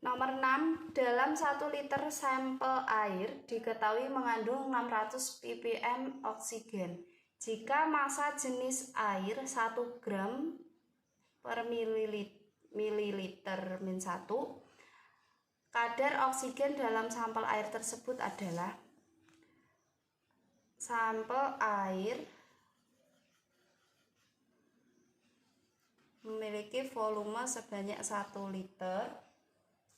Nomor 6, dalam 1 liter sampel air diketahui mengandung 600 ppm oksigen. Jika massa jenis air 1 gram per mililiter min 1, kadar oksigen dalam sampel air tersebut adalah sampel air memiliki volume sebanyak 1 liter.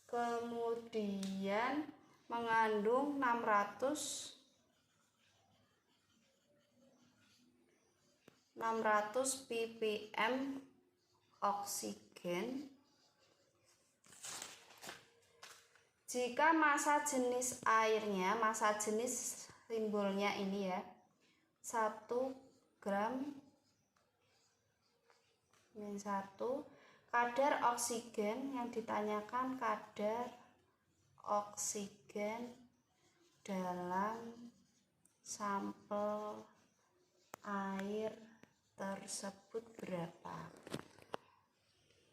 Kemudian mengandung 600 ppm oksigen. Jika massa jenis airnya, massa jenis simbolnya ini ya, 1 gram min 1, kadar oksigen yang ditanyakan kadar oksigen dalam sampel air tersebut berapa?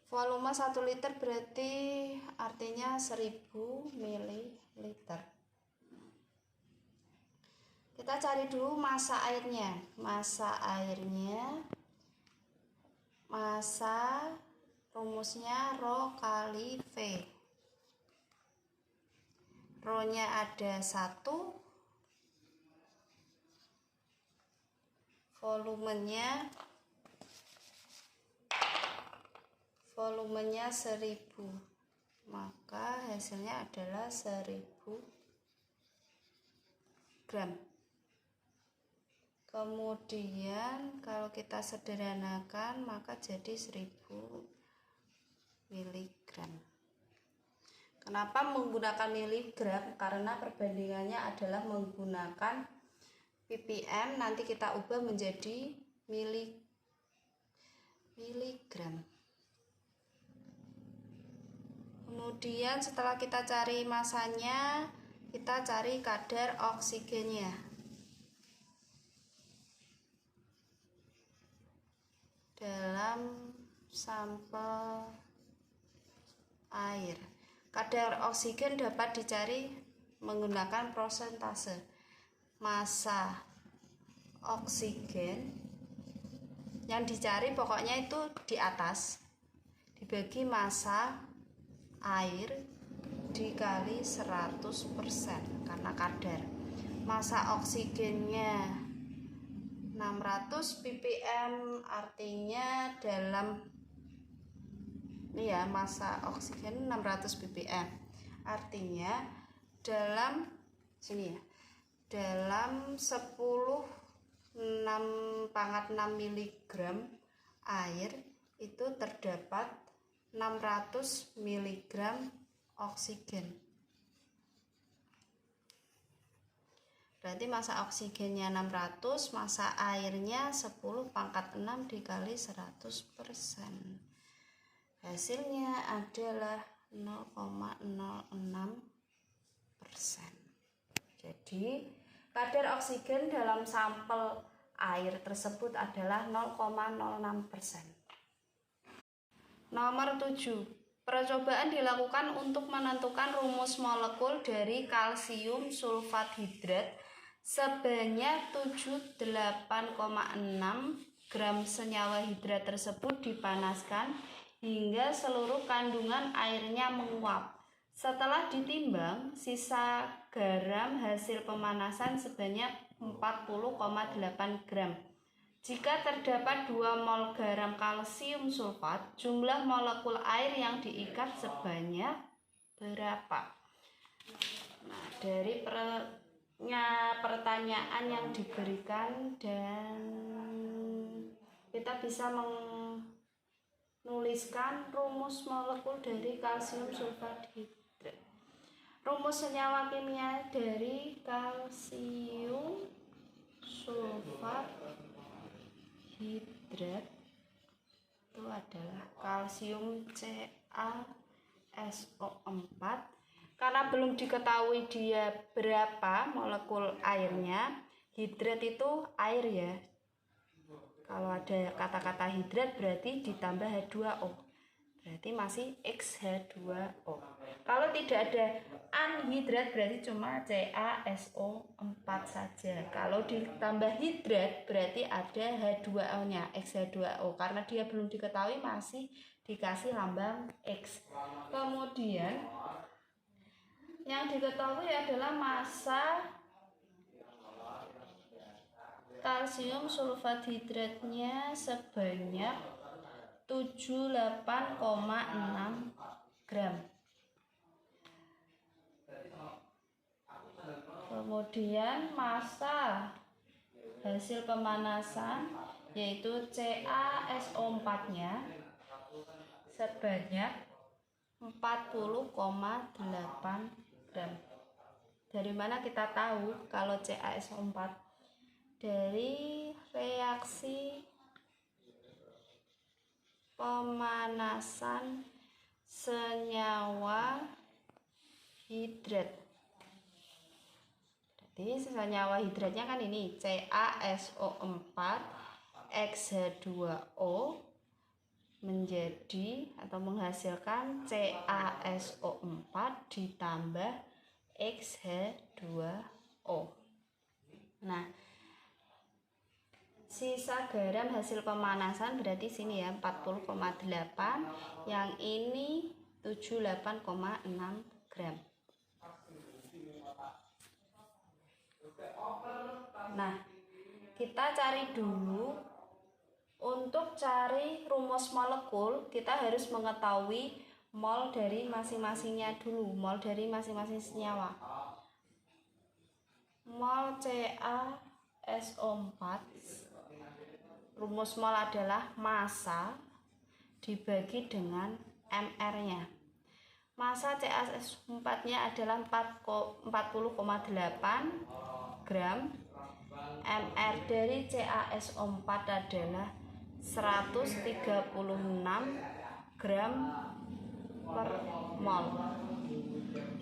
Volume 1 liter berarti artinya 1000 ml. Kita cari dulu massa airnya. Massa rumusnya Rho kali V. Rho-nya ada 1, volumenya 1000, maka hasilnya adalah 1000 gram. Kemudian kalau kita sederhanakan maka jadi 1000 miligram. Kenapa menggunakan miligram? Karena perbandingannya adalah menggunakan ppm, nanti kita ubah menjadi miligram. Kemudian setelah kita cari massanya, kita cari kadar oksigennya. Dalam sampel air, kadar oksigen dapat dicari menggunakan persentase. Massa oksigen yang dicari pokoknya itu di atas dibagi massa air dikali 100%, karena kadar massa oksigennya 600 ppm, artinya dalam ini ya, massa oksigen 600 ppm, artinya dalam sini ya, dalam 10�6× 6 mg air itu terdapat 600 mg oksigen. Berarti massa oksigennya 600, massa airnya 10⁻6 dikali 100%. Hasilnya adalah 0,06%. Jadi kadar oksigen dalam sampel air tersebut adalah 0,06%. Nomor 7. Percobaan dilakukan untuk menentukan rumus molekul dari kalsium sulfat hidrat sebanyak 78,6 gram senyawa hidrat tersebut dipanaskan hingga seluruh kandungan airnya menguap. Setelah ditimbang, sisa garam hasil pemanasan sebanyak 40,8 gram. Jika terdapat 2 mol garam kalsium sulfat, jumlah molekul air yang diikat sebanyak berapa? Nah, dari pertanyaan yang diberikan, dan kita bisa menuliskan rumus molekul dari kalsium sulfat hidrat. Rumus senyawa kimia dari kalsium sulfat hidrat itu adalah kalsium CaSO4. Karena belum diketahui dia berapa molekul airnya, hidrat itu air ya. Kalau ada kata-kata hidrat berarti ditambah H2O. berarti masih XH2O. Kalau tidak ada anhidrat berarti cuma CaSO4 saja. Kalau ditambah hidrat berarti ada H2O-nya, XH2O. Karena dia belum diketahui masih dikasih lambang X. Kemudian yang diketahui adalah massa kalsium sulfat hidratnya sebanyak 78,6 gram. Kemudian massa hasil pemanasan yaitu CaSO4-nya sebanyak 40,8 gram. Dari mana kita tahu kalau CaSO4? Dari reaksi pemanasan senyawa hidrat. Jadi senyawa hidratnya kan ini CaSO4 XH2O menjadi atau menghasilkan CaSO4 ditambah XH2O. Nah, sisa garam hasil pemanasan berarti sini ya 40,8, yang ini 78,6 gram. Nah, kita cari dulu. Untuk cari rumus molekul kita harus mengetahui mol dari masing-masingnya dulu, mol dari masing-masing senyawa. Mol CaSO4, rumus mol adalah massa dibagi dengan MR-nya. Massa CaSO4-nya adalah 40,8 gram. MR dari CaSO4 adalah 136 gram per mol.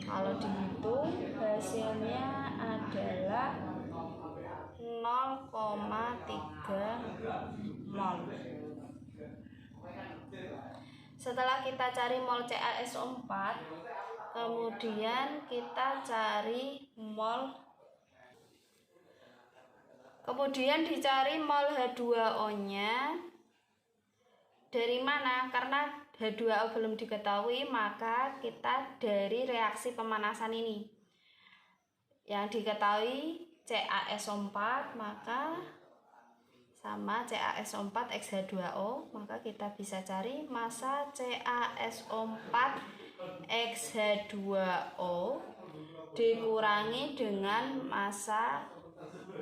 Kalau dihitung hasilnya adalah 0,3 mol. Setelah kita cari mol CaSO4, kemudian kita cari mol, kemudian dicari mol H2O-nya. Dari mana? Karena H2O belum diketahui, maka kita dari reaksi pemanasan ini. Yang diketahui CaSO4, maka sama CaSO4 XH2O, maka kita bisa cari massa CaSO4 XH2O dikurangi dengan massa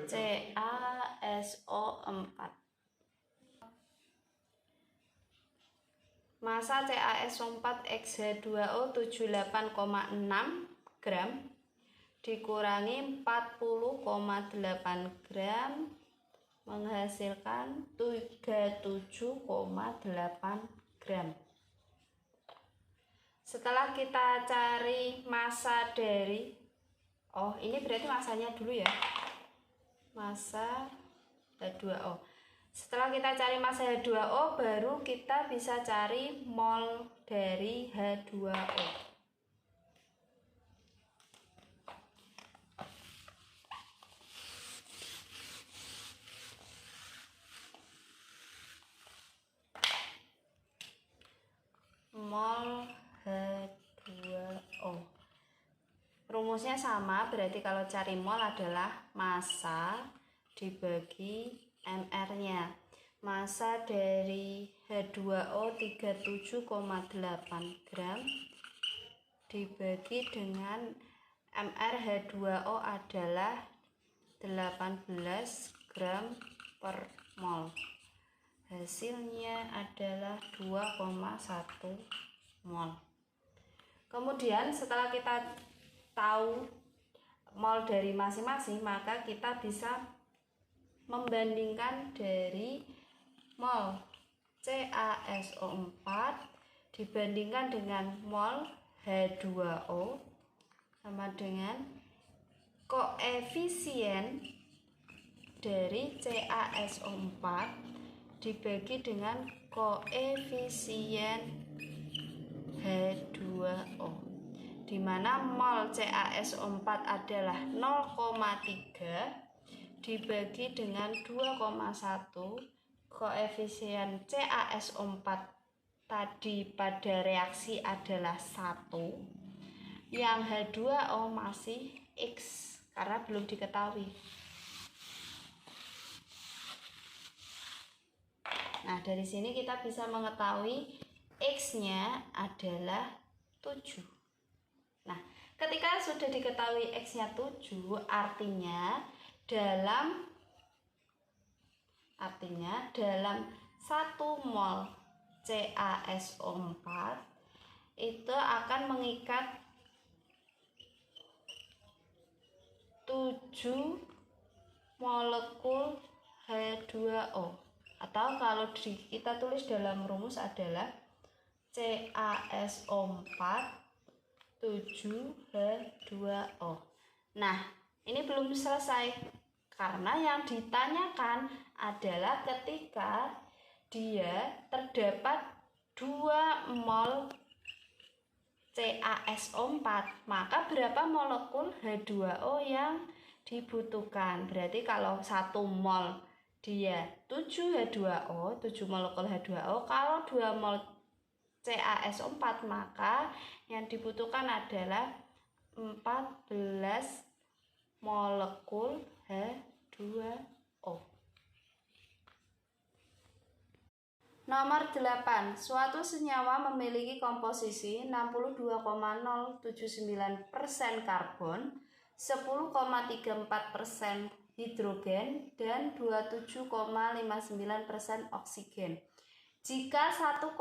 CaSO4. Massa CaSO4 XH2O 78,6 gram dikurangi 40,8 gram menghasilkan 37,8 gram. Setelah kita cari massa dari, ini berarti massanya dulu ya, massa H2O. Setelah kita cari massa H2O, baru kita bisa cari mol dari H2O. Mol H2O. Rumusnya sama, berarti kalau cari mol adalah massa dibagi MR-nya. Massa dari H2O 37,8 gram dibagi dengan MR H2O adalah 18 gram per mol. Hasilnya adalah 2,1 mol. Kemudian setelah kita tahu mol dari masing-masing, maka kita bisa membandingkan dari mol CaSO4 dibandingkan dengan mol H2O sama dengan koefisien dari CaSO4 dibagi dengan koefisien di mana mol CaSO4 adalah 0,3 dibagi dengan 2,1, koefisien CaSO4 tadi pada reaksi adalah 1, yang H2O masih X karena belum diketahui. Nah, dari sini kita bisa mengetahui X-nya adalah 7. Nah, ketika sudah diketahui X-nya 7, artinya dalam 1 mol CaSO4 itu akan mengikat 7 molekul H2O, atau kalau kita tulis dalam rumus adalah CaSO4 7H2O. Nah, ini belum selesai karena yang ditanyakan adalah ketika dia terdapat 2 mol CaSO4, maka berapa molekul H2O yang dibutuhkan? Berarti kalau 1 mol dia 7 H2O, 7 molekul H2O, kalau 2 mol CaSO4 maka yang dibutuhkan adalah 14 molekul H2O. Nomor 8. Suatu senyawa memiliki komposisi 62,079% karbon, 10,34% hidrogen, dan 27,59% oksigen. Jika 1,45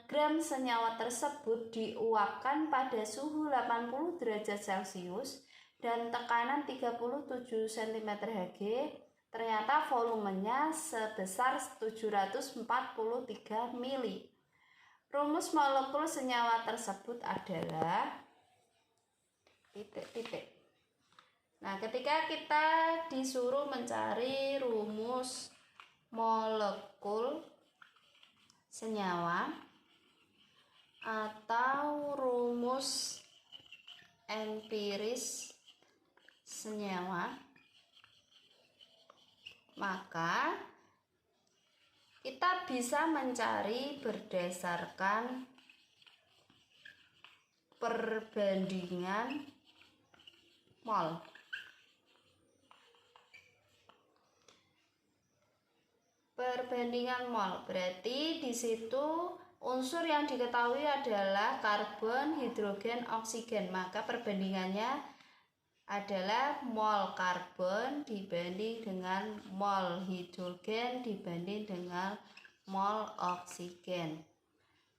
gram senyawa tersebut diuapkan pada suhu 80 derajat Celcius dan tekanan 37 cm Hg, ternyata volumenya sebesar 743 mili. Rumus molekul senyawa tersebut adalah titik-titik. Nah, ketika kita disuruh mencari rumus molekul senyawa atau rumus empiris senyawa, maka kita bisa mencari berdasarkan perbandingan mol. Perbandingan mol berarti di situ unsur yang diketahui adalah karbon, hidrogen, oksigen, maka perbandingannya adalah mol karbon dibanding dengan mol hidrogen dibanding dengan mol oksigen.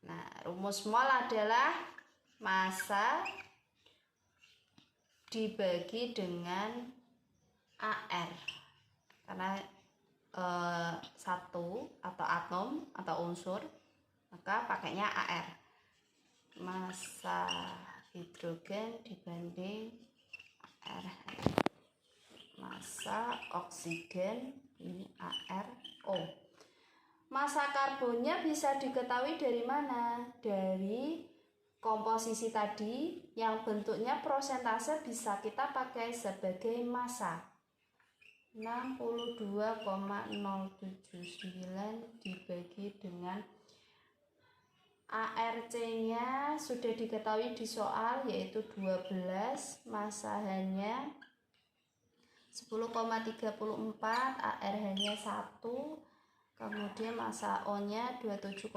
Nah, rumus mol adalah massa dibagi dengan AR, karena satu atau atom atau unsur maka pakainya AR, massa hidrogen dibanding AR, massa oksigen ini ARO. Massa karbonnya bisa diketahui dari mana? Dari komposisi tadi yang bentuknya prosentase bisa kita pakai sebagai massa. 62,079 dibagi dengan ARC-nya sudah diketahui di soal, yaitu 12, massanya 10,34, AR-nya 1, kemudian massa O-nya 27,59,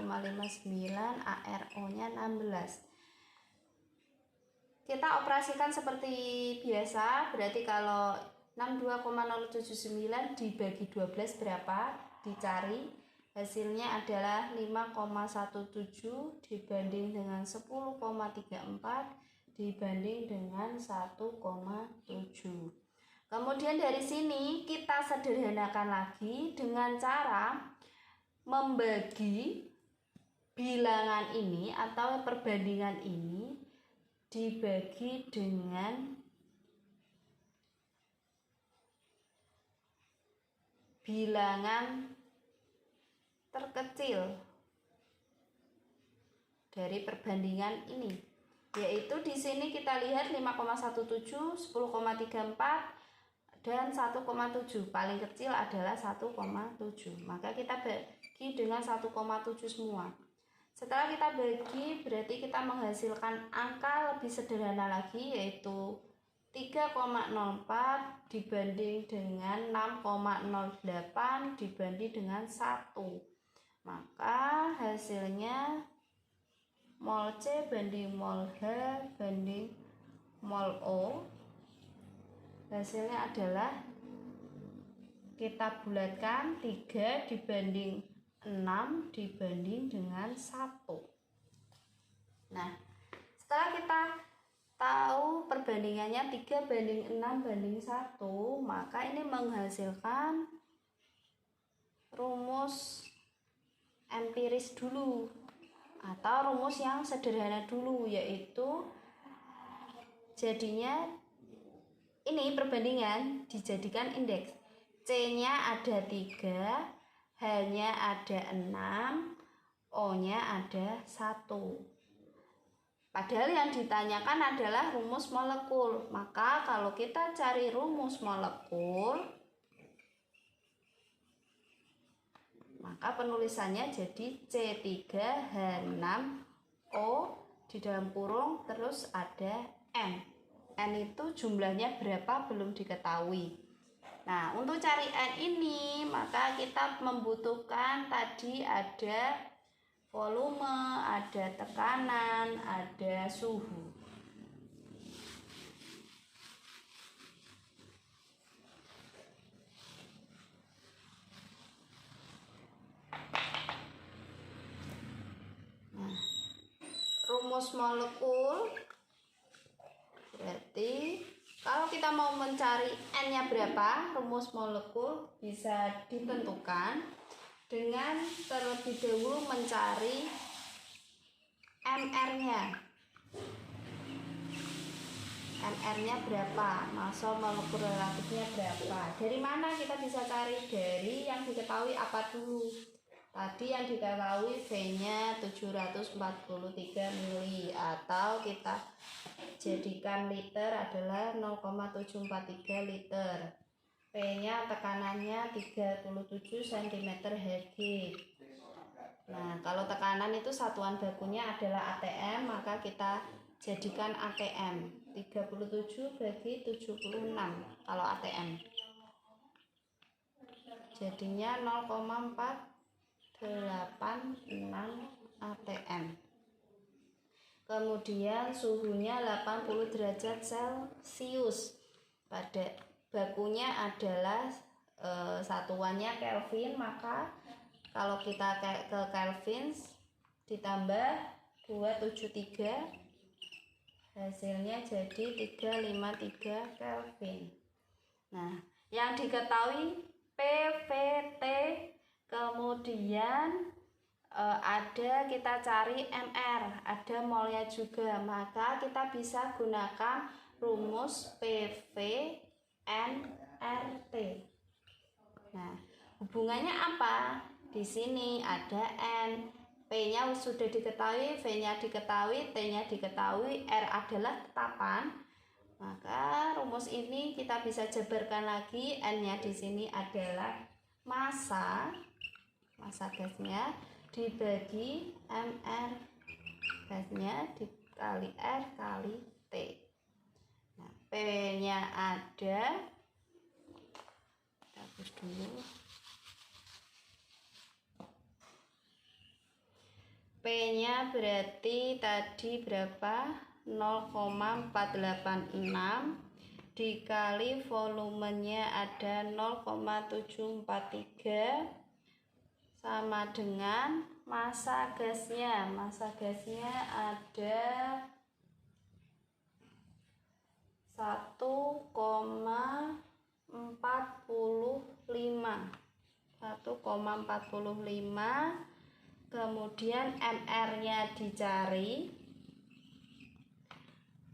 ARO-nya 16. Kita operasikan seperti biasa, berarti kalau 62,079 dibagi 12 berapa? Dicari. Hasilnya adalah 5,17 dibanding dengan 10,34 dibanding dengan 1,7. Kemudian dari sini kita sederhanakan lagi dengan cara membagi bilangan ini atau perbandingan ini dibagi dengan bilangan terkecil dari perbandingan ini. yaitu di sini kita lihat 5,17, 10,34 dan 1,7. Paling kecil adalah 1,7. Maka kita bagi dengan 1,7 semua. Setelah kita bagi, berarti kita menghasilkan angka lebih sederhana lagi, yaitu 3,04 dibanding dengan 6,08 dibanding dengan 1. Maka hasilnya mol C banding mol H banding mol O, hasilnya adalah kita bulatkan 3 dibanding 6 dibanding dengan 1. Nah, setelah kita tahu perbandingannya 3 banding 6 banding 1, maka ini menghasilkan rumus empiris dulu atau rumus yang sederhana dulu, yaitu jadinya ini perbandingan dijadikan indeks. C-nya ada 3, H-nya ada 6, O-nya ada 1. Padahal yang ditanyakan adalah rumus molekul. Maka kalau kita cari rumus molekul, maka penulisannya jadi C3H6O di dalam kurung terus ada N. N itu jumlahnya berapa belum diketahui. Nah, untuk cari N ini, maka kita membutuhkan tadi ada volume, ada tekanan, ada suhu. Nah, rumus molekul berarti kalau kita mau mencari N-nya berapa, rumus molekul bisa ditentukan dengan terlebih dahulu mencari MR-nya. MR-nya berapa, massa molekul relatifnya berapa. Dari mana kita bisa cari? Dari yang diketahui apa dulu? Tadi yang diketahui V-nya 743 mili, atau kita jadikan liter adalah 0,743 liter. P-nya tekanannya 37 cm Hg. Nah, kalau tekanan itu satuan bakunya adalah atm, maka kita jadikan atm. 37 bagi 76 kalau atm. Jadinya 0,486 atm. Kemudian suhunya 80 derajat Celcius. Pada bakunya adalah satuannya Kelvin, maka kalau kita ke Kelvin ditambah 273, hasilnya jadi 353 Kelvin. Nah, yang diketahui PVT, kemudian ada kita cari MR, ada molnya juga, maka kita bisa gunakan rumus PV NRT. Nah, hubungannya apa? Di sini ada N, P-nya sudah diketahui, V-nya diketahui, T-nya diketahui, R adalah tetapan. Maka rumus ini kita bisa jabarkan lagi. N-nya di sini adalah massa gasnya dibagi MR gasnya dikali R kali T. Nah, P-nya ada, kita hapus dulu. P-nya berarti tadi berapa? 0,486 dikali volumenya ada 0,743 sama dengan massa gasnya. Massa gasnya ada 1,45. Kemudian MR-nya dicari,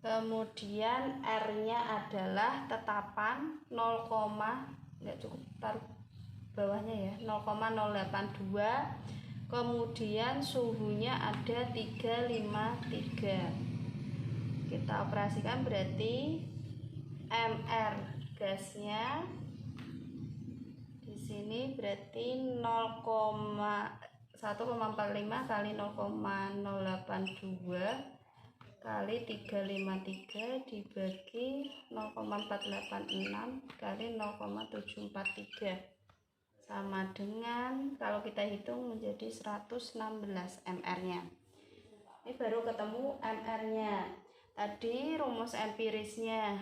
kemudian R-nya adalah tetapan 0, enggak cukup, taruh bawahnya ya, 0,082. Kemudian suhunya ada 353. kita operasikan berarti MR gasnya di sini berarti 1,45 kali 0,082 kali 353 dibagi 0,486 kali 0,743 sama dengan, kalau kita hitung menjadi 116 MR nya. Ini baru ketemu MR nya. Tadi rumus empirisnya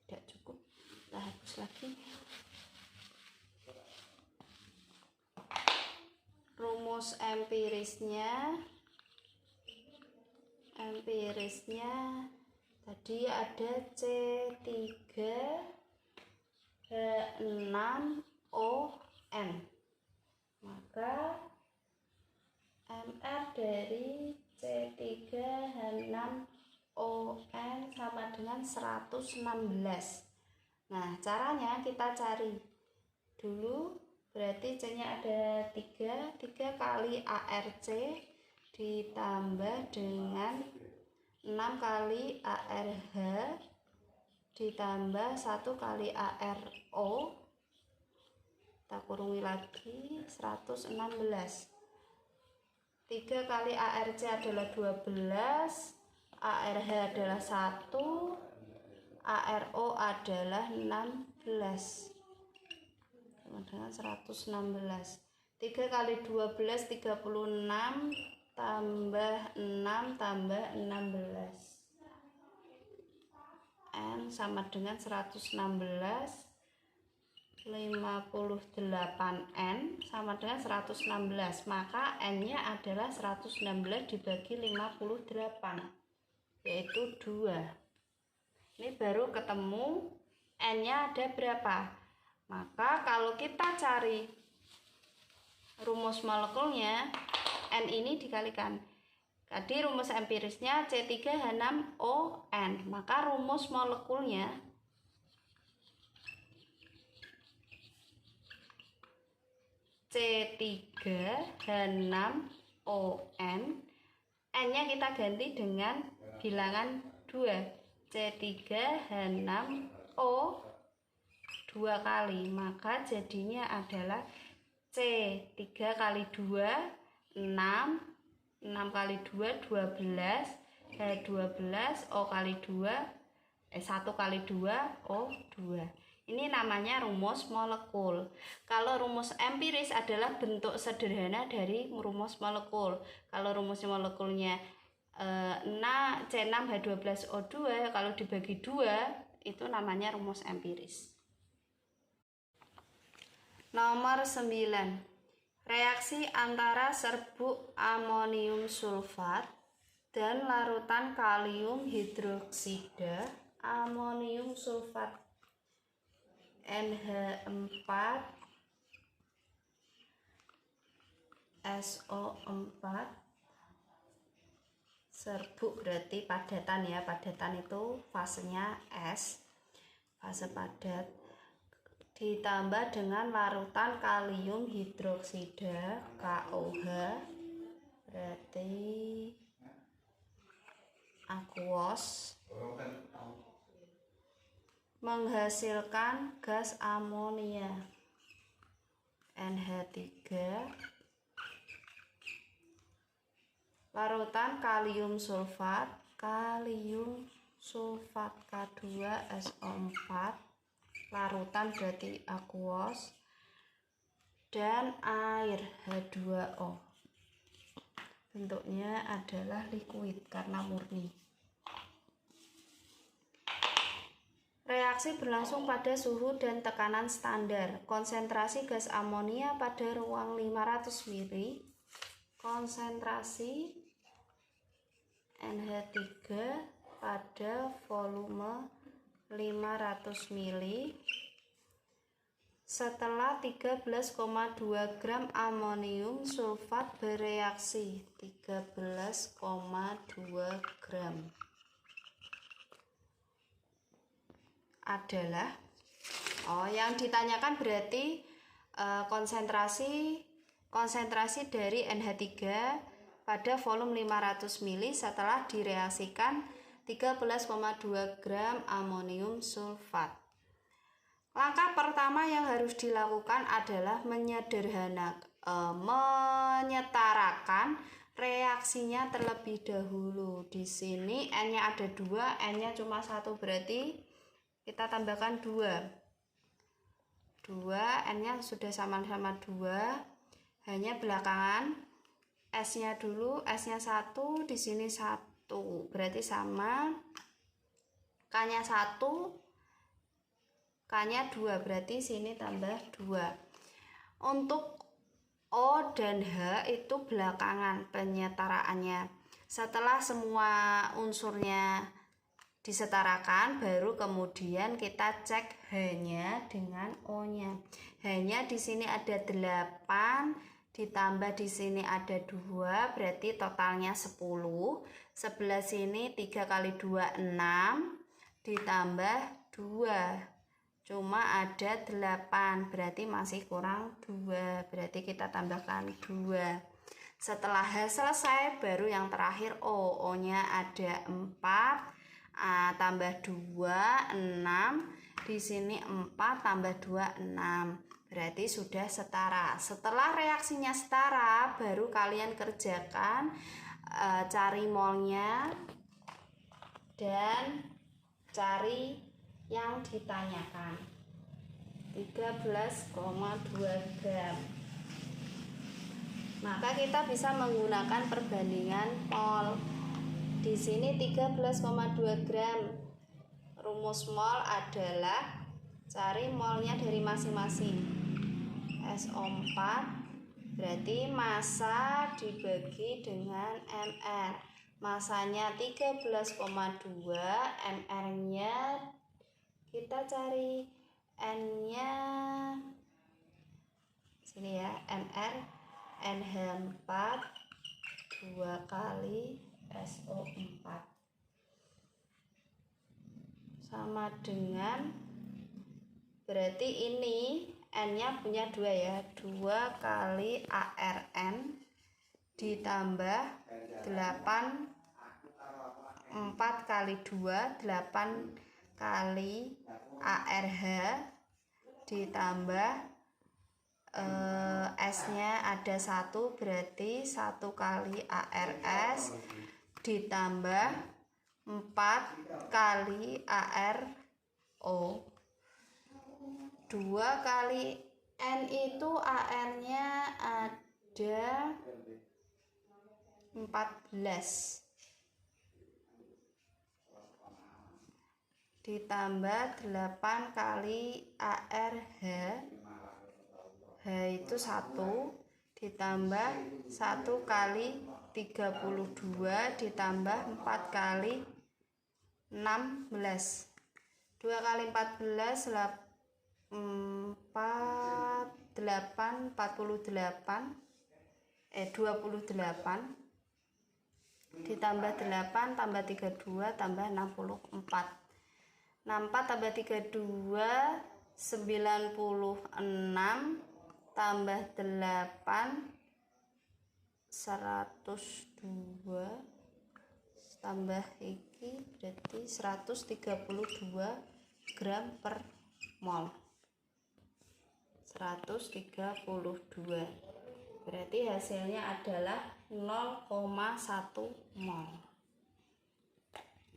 tidak cukup, kita hapus lagi. Rumus empirisnya tadi ada C3H6ON, maka MR dari C3H6ON sama dengan 116. Nah, caranya kita cari dulu, berarti C nya ada 3 kali ARC ditambah dengan 6 kali ARH ditambah 1 kali ARO, kita kurungi lagi 116. 3 kali ARC adalah 12, ARH adalah 1, ARO adalah 16 sama dengan 116. 3 kali 12 36 tambah 6 tambah 16 N sama dengan 116. 58N sama dengan 116, maka N nya adalah 116 dibagi 58, yaitu 2. Ini baru ketemu N nya ada berapa. Maka kalau kita cari rumus molekulnya, N ini dikalikan. Tadi rumus empirisnya C3H6ON, maka rumus molekulnya C3H6ON, N-nya kita ganti dengan bilangan 2. C3H6O 2 kali, maka jadinya adalah C 3 kali 2 6, 6 kali 2 12, H12, O kali 2 1 kali 2 O2. Ini namanya rumus molekul. Kalau rumus empiris adalah bentuk sederhana dari rumus molekul. Kalau rumus molekulnya C6H12O2, kalau dibagi 2 itu namanya rumus empiris. Nomor 9. Reaksi antara serbuk amonium sulfat dan larutan kalium hidroksida amonium sulfat NH4 SO4. Serbuk berarti padatan ya, padatan itu fasenya S, fase padat, ditambah dengan larutan kalium hidroksida KOH berarti aquos, menghasilkan gas amonia NH3. Larutan kalium sulfat K2SO4, larutan berarti aquos, dan air H2O. Bentuknya adalah liquid karena murni. Reaksi berlangsung pada suhu dan tekanan standar. Konsentrasi gas amonia pada ruang 500 mili, konsentrasi NH3 pada volume 500 mili. Setelah 13,2 gram amonium sulfat bereaksi 13,2 gram adalah yang ditanyakan berarti konsentrasi dari NH3 pada volume 500 ml setelah direaksikan 13,2 gram amonium sulfat. Langkah pertama yang harus dilakukan adalah menyetarakan reaksinya terlebih dahulu. Di sini N-nya ada 2, N-nya cuma 1, berarti kita tambahkan 2. 2, N-nya sudah sama-sama 2, hanya belakangan S-nya dulu, S-nya 1, di sini 1, berarti sama. K-nya 1, K-nya 2, berarti sini tambah 2. Untuk O dan H itu belakangan penyetaraannya. Setelah semua unsurnya disetarakan, baru kemudian kita cek H-nya dengan O-nya. H-nya di sini ada 8, ditambah di sini ada 2, berarti totalnya 10. Sebelah sini 3 kali 2 6, ditambah 2, cuma ada 8, berarti masih kurang 2, berarti kita tambahkan 2. Setelah H selesai, baru yang terakhir O. O-nya ada 4, tambah 2 6, di sini 4 tambah 2 6, berarti sudah setara. Setelah reaksinya setara, baru kalian kerjakan, cari molnya dan cari yang ditanyakan, 13,2 gram. Maka kita bisa menggunakan perbandingan mol. Di sini 13,2 gram. Rumus mol adalah cari molnya dari masing-masing. SO4 berarti massa dibagi dengan mR. Massanya 13,2, mR-nya kita cari N-nya sini ya, mR NH4 2 kali SO4 sama dengan, berarti ini N-nya punya 2 ya, 2 kali ARN ditambah 8, 4 kali 2, 8 kali ARH ditambah S-nya ada 1, berarti 1 kali ARS ditambah 4 kali ARO. 2 kali N itu AR-nya ada 14, ditambah 8 kali ARH, H itu 1, ditambah 1 kali 32 ditambah 4 kali 16, 2 kali 14 28 ditambah 8 tambah 32 tambah 64, 64 tambah 32 96 tambah 8 102 tambah iki berarti 132 gram per mol. 132, berarti hasilnya adalah 0,1 mol.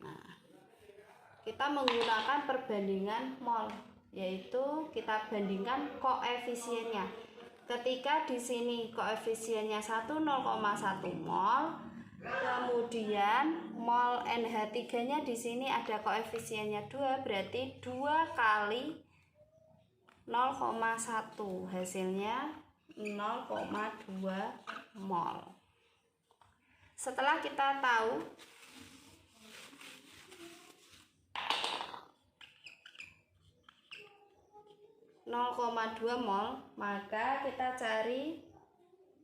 Nah, kita menggunakan perbandingan mol, yaitu kita bandingkan koefisiennya. Ketika di sini koefisiennya 1, 0,1 mol, kemudian mol NH3-nya di sini ada koefisiennya 2, berarti 2 kali 0,1, hasilnya 0,2 mol. Setelah kita tahu (0,2 mol, maka kita cari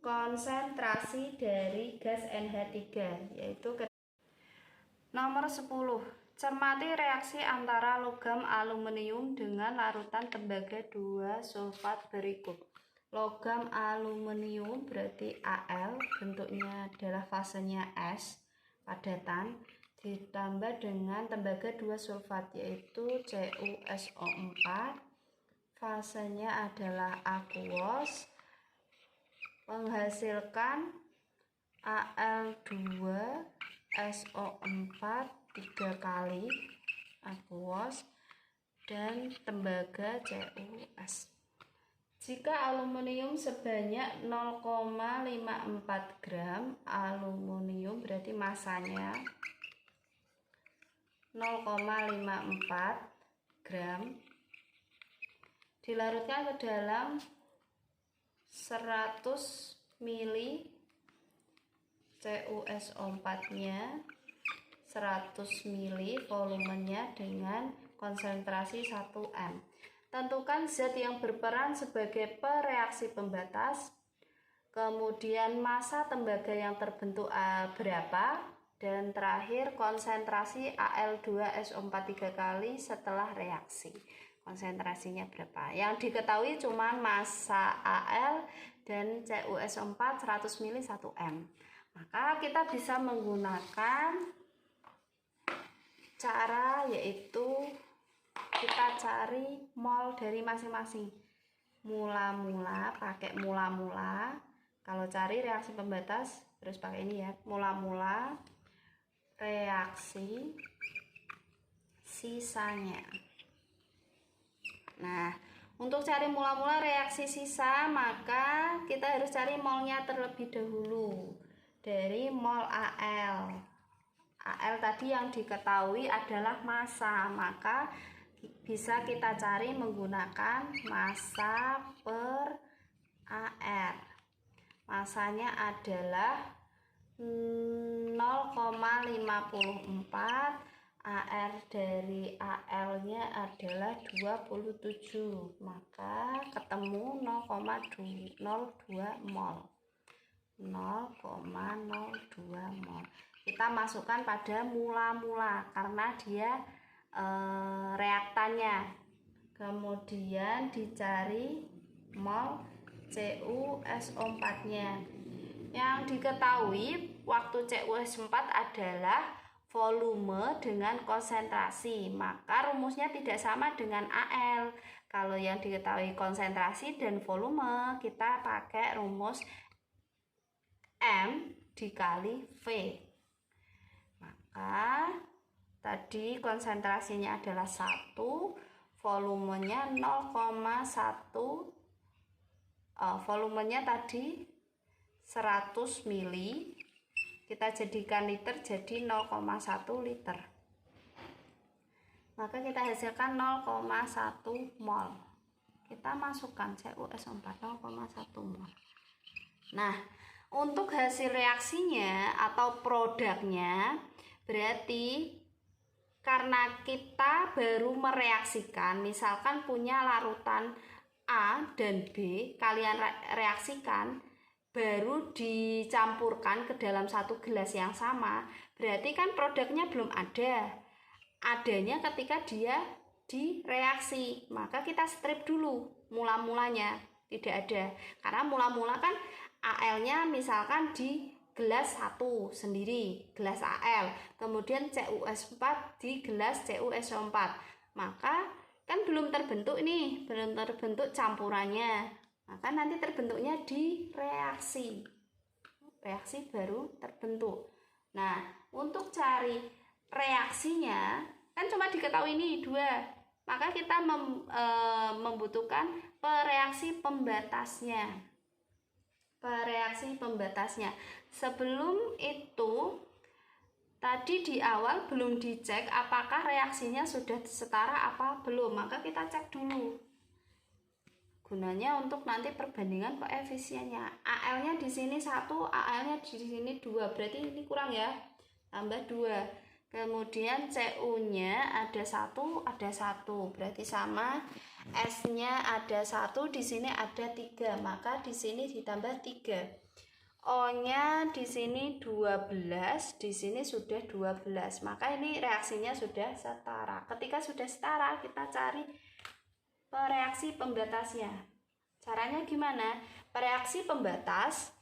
konsentrasi dari gas NH3, yaitu nomor 10. Cermati reaksi antara logam aluminium dengan larutan tembaga 2 sulfat berikut. logam aluminium berarti Al, bentuknya adalah fasenya S, padatan, ditambah dengan tembaga 2 sulfat yaitu CuSO4, fasenya adalah aquos, menghasilkan Al2SO4 3 kali aquos dan tembaga CuS. Jika aluminium sebanyak 0,54 gram aluminium berarti masanya 0,54 gram, dilarutkan ke dalam 100 ml CuSO4-nya, 100 ml volumenya dengan konsentrasi 1 m. Tentukan zat yang berperan sebagai pereaksi pembatas, kemudian massa tembaga yang terbentuk berapa, dan terakhir konsentrasi Al2SO4 3 kali setelah reaksi. Konsentrasinya berapa? Yang diketahui cuma massa Al dan CuSO4 100 ml 1 m. Maka kita bisa menggunakan cara yaitu kita cari mol dari masing-masing. Mula-mula pakai mula-mula. Kalau cari reaksi pembatas terus pakai ini ya. Mula-mula reaksi sisanya. Nah, untuk cari mula-mula reaksi sisa maka kita harus cari molnya terlebih dahulu dari mol Al. Al tadi yang diketahui adalah massa, maka bisa kita cari menggunakan massa per AR. Massanya adalah 0,54, AR dari AL-nya adalah 27, maka ketemu 0,02 mol. 0,02 mol. Kita masukkan pada mula-mula karena dia reaktannya. Kemudian dicari mol CuSO4-nya. Yang diketahui waktu CuSO4 adalah volume dengan konsentrasi, maka rumusnya tidak sama dengan Al. Kalau yang diketahui konsentrasi dan volume, kita pakai rumus M dikali V. Maka tadi konsentrasinya adalah 1, volumenya 0,1, volumenya tadi 100 ml, kita jadikan liter jadi 0,1 liter. Maka kita hasilkan 0,1 mol. Kita masukkan CuSO4 0,1 mol. Nah, untuk hasil reaksinya atau produknya berarti karena kita baru mereaksikan, misalkan punya larutan A dan B, kalian reaksikan, baru dicampurkan ke dalam satu gelas yang sama, berarti kan produknya belum ada. Adanya ketika dia direaksi, maka kita strip dulu mula-mulanya, tidak ada. Karena mula-mula kan Al-nya misalkan di gelas 1 sendiri, gelas Al, kemudian CuS4 di gelas CuSO4, maka kan belum terbentuk nih, belum terbentuk campurannya, maka nanti terbentuknya di reaksi baru terbentuk. Nah, untuk cari reaksinya kan cuma diketahui ini 2, maka kita membutuhkan pereaksi pembatasnya. Sebelum itu tadi di awal belum dicek apakah reaksinya sudah setara apa belum, maka kita cek dulu. Gunanya untuk nanti perbandingan koefisiennya. Al-nya di sini 1, Al-nya di sini 2, berarti ini kurang ya. Tambah 2. Kemudian CU-nya ada 1, berarti sama. S-nya ada 1, di sini ada 3, maka di sini ditambah 3. O-nya di sini 12, di sini sudah 12, maka ini reaksinya sudah setara. Ketika sudah setara, kita cari pereaksi pembatasnya. Caranya gimana? Pereaksi pembatas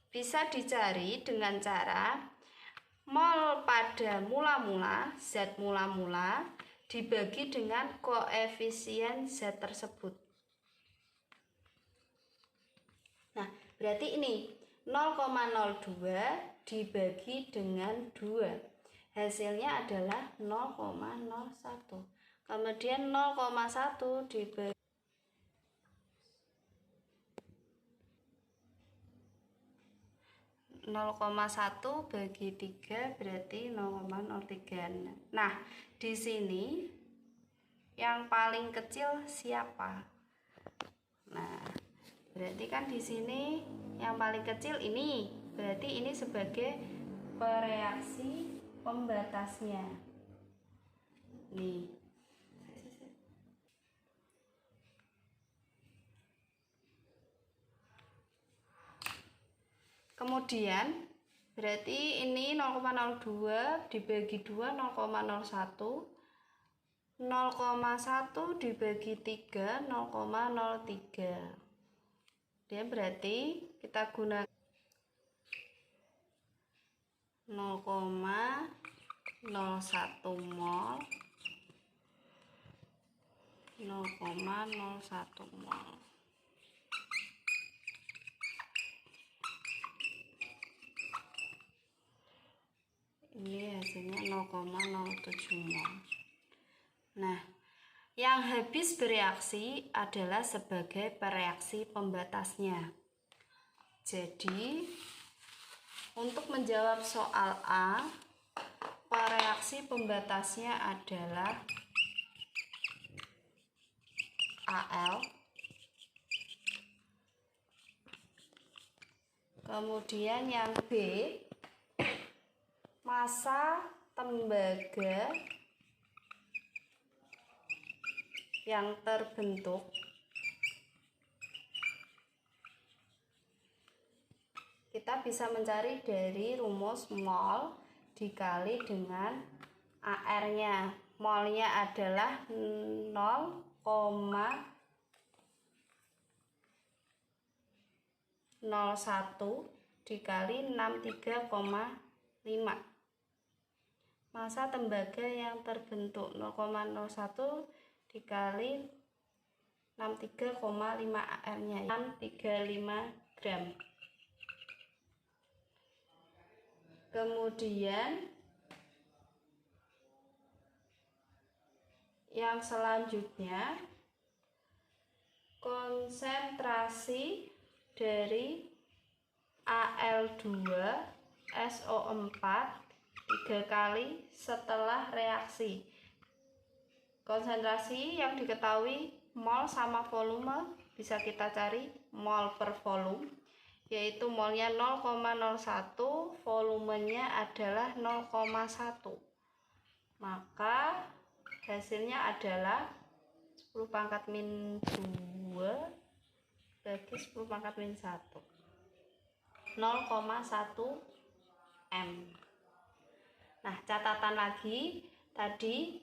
bisa dicari dengan cara mol pada mula-mula, zat mula-mula dibagi dengan koefisien zat tersebut. Nah, berarti ini 0,02 dibagi dengan 2. Hasilnya adalah 0,01. Kemudian 0,1 dibagi 0,1 bagi 3 berarti 0,03. Nah, di sini yang paling kecil siapa? Nah, berarti kan di sini yang paling kecil ini. Berarti ini sebagai pereaksi pembatasnya. Nih. Kemudian berarti ini 0,02 dibagi 2 0,01, 0,1 dibagi 3 0,03. Dia berarti kita gunakan 0,01 mol 0,01 mol. Ini hasilnya 0,07 mol. Nah, yang habis bereaksi adalah sebagai pereaksi pembatasnya. Jadi, untuk menjawab soal A, pereaksi pembatasnya adalah Al. Kemudian yang B, massa tembaga yang terbentuk kita bisa mencari dari rumus mol dikali dengan AR-nya. Molnya adalah 0,01 dikali 63,5. Massa tembaga yang terbentuk 0,01 dikali 63,5 AR-nya 35 gram. Kemudian yang selanjutnya, konsentrasi dari Al2SO4 3 kali setelah reaksi. Konsentrasi yang diketahui mol sama volume bisa kita cari mol per volume, yaitu molnya 0,01, volumenya adalah 0,1. Maka hasilnya adalah 10 pangkat min 2 bagi 10 pangkat min 1, 0,1 M. Nah, catatan lagi tadi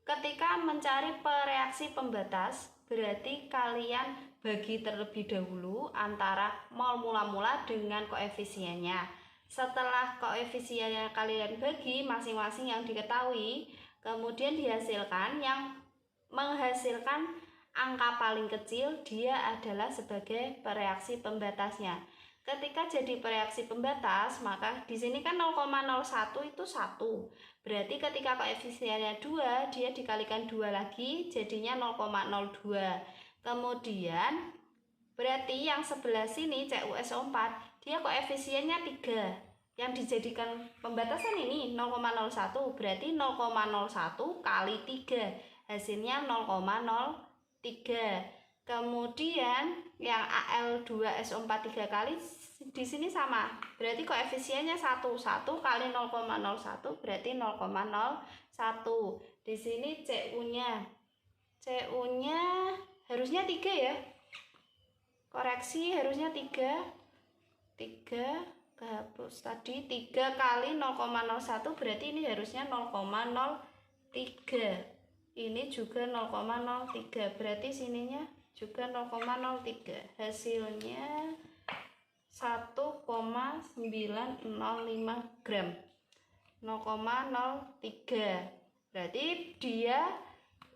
ketika mencari pereaksi pembatas berarti kalian bagi terlebih dahulu antara mol mula-mula dengan koefisiennya. Setelah koefisiennya kalian bagi masing-masing yang diketahui, kemudian dihasilkan yang menghasilkan angka paling kecil, dia adalah sebagai pereaksi pembatasnya. Ketika jadi pereaksi pembatas, maka di sini kan 0,01 itu 1. Berarti ketika koefisiennya 2, dia dikalikan 2 lagi, jadinya 0,02. Kemudian berarti yang sebelah sini CuSO4, dia koefisiennya 3. Yang dijadikan pembatasan ini 0,01, berarti 0,01 kali 3. Hasilnya 0,03. Kemudian yang Al2SO4 3 kali di sini sama. Berarti koefisiennya 1. 1 kali 0,01 berarti 0,01. Di sini CU-nya. CU-nya harusnya 3 ya. Koreksi harusnya 3. 3 kehapus tadi 3 kali 0,01 berarti ini harusnya 0,03. ini juga 0,03. Berarti sininya juga 0,03. Hasilnya 1,905 gram. 0,03. Berarti dia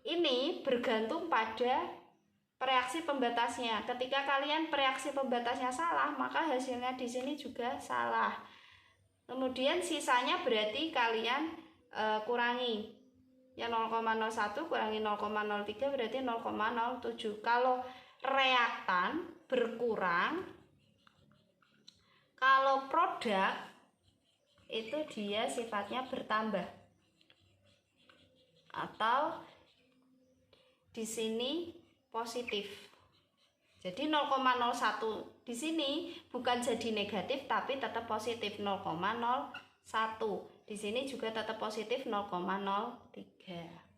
ini bergantung pada reaksi pembatasnya. Ketika kalian reaksi pembatasnya salah, maka hasilnya di sini juga salah. Kemudian sisanya berarti kalian kurangi. Ya 0,01 kurangi 0,03 berarti 0,07. Kalau reaktan berkurang, kalau produk itu dia sifatnya bertambah. Atau di sini positif. Jadi 0,01 di sini bukan jadi negatif tapi tetap positif 0,01. Di sini juga tetap positif 0,03.